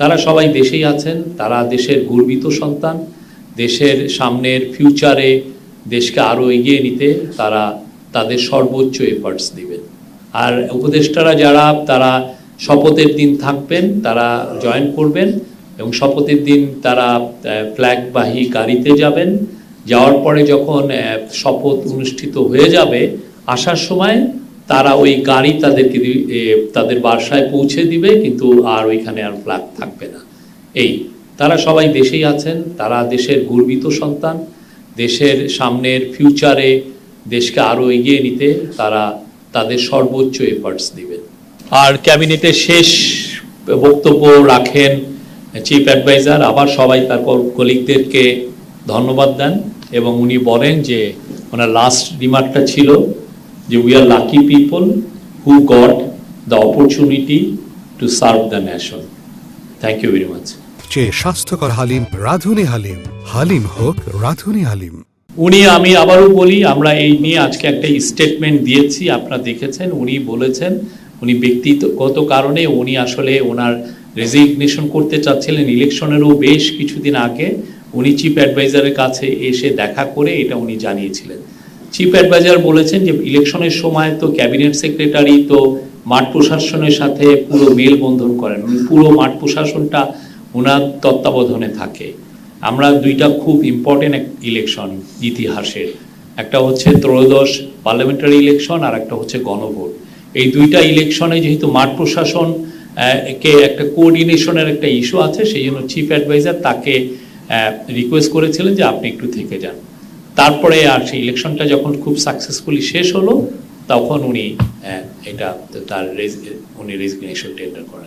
তারা সবাই দেশেই আছেন, তারা দেশের গর্বিত সন্তান, দেশের সামনের ফিউচারে দেশকে আরও এগিয়ে নিতে তারা তাদের সর্বোচ্চ এফার্টস দিবেন। আর উপদেষ্টারা যারা তারা শপথের দিন থাকবেন, তারা জয়েন করবেন এবং শপথের দিন তারা ফ্ল্যাগবাহী গাড়িতে যাবেন। যাওয়ার পরে যখন শপথ অনুষ্ঠিত হয়ে যাবে, আসার সময় তারা ওই গাড়ি তাদেরকে তাদের বাসায় পৌঁছে দিবে, কিন্তু আর ওইখানে আর ফ্ল্যাগ থাকবে না। তারা সবাই দেশেই আছেন, তারা দেশের গর্বিত সন্তান, দেশের সামনের ফিউচারে দেশকে আরও এগিয়ে নিতে তারা তাদের সর্বোচ্চ এফার্টস দিবেন। আর ক্যাবিনেটের শেষ বক্তব্য রাখেন চিফ অ্যাডভাইজার। আবার সবাই তার কলিগদেরকে ধন্যবাদ দেন এবং উনি বলেন যে ওনার লাস্ট রিমার্কটা ছিল যে we are lucky people who got the opportunity to serve the nation. Thank you very much. স্বাস্থ্যকর হালিম রাঁধুনি হালিম, হালিম হোক রাঁধুনি হালিম। আমি আবারও বলি, আমরা এই নিয়ে আজকে একটা স্টেটমেন্ট দিয়েছি, আপনারা দেখেছেন। উনি বলেছেন উনি ব্যক্তিগত কারণে উনি আসলে ওনার রেজিগনেশন করতে চাচ্ছিলেন। ইলেকশনেরও বেশ কিছুদিন আগে উনি চিফ অ্যাডভাইজারের কাছে এসে দেখা করে এটা উনি জানিয়েছিলেন। চিফ অ্যাডভাইজার বলেছেন যে ইলেকশনের সময় তো ক্যাবিনেট সেক্রেটারি তো মাঠ প্রশাসনের সাথে পুরো মেলবন্ধন করেন, পুরো মাঠ প্রশাসনটা ওনার তত্ত্বাবধানে থাকে। আমরা দুইটা খুব ইম্পর্টেন্ট ইলেকশন ইতিহাসের, একটা হচ্ছে ত্রয়োদশ পার্লামেন্টারি ইলেকশন আর একটা হচ্ছে গণভোট। এই দুইটা ইলেকশনে যেহেতু মাঠ প্রশাসন কে একটা কোঅর্ডিনেশনের একটা ইস্যু আছে, সেই জন্য চিফ অ্যাডভাইজার তাকে রিকোয়েস্ট করেছিলেন যে আপনি একটু থেকে যান। তারপরে আর সেই ইলেকশনটা যখন খুব সাকসেসফুলি শেষ হলো, তখন উনি রেজিগনেশন টেন্ডার করেন।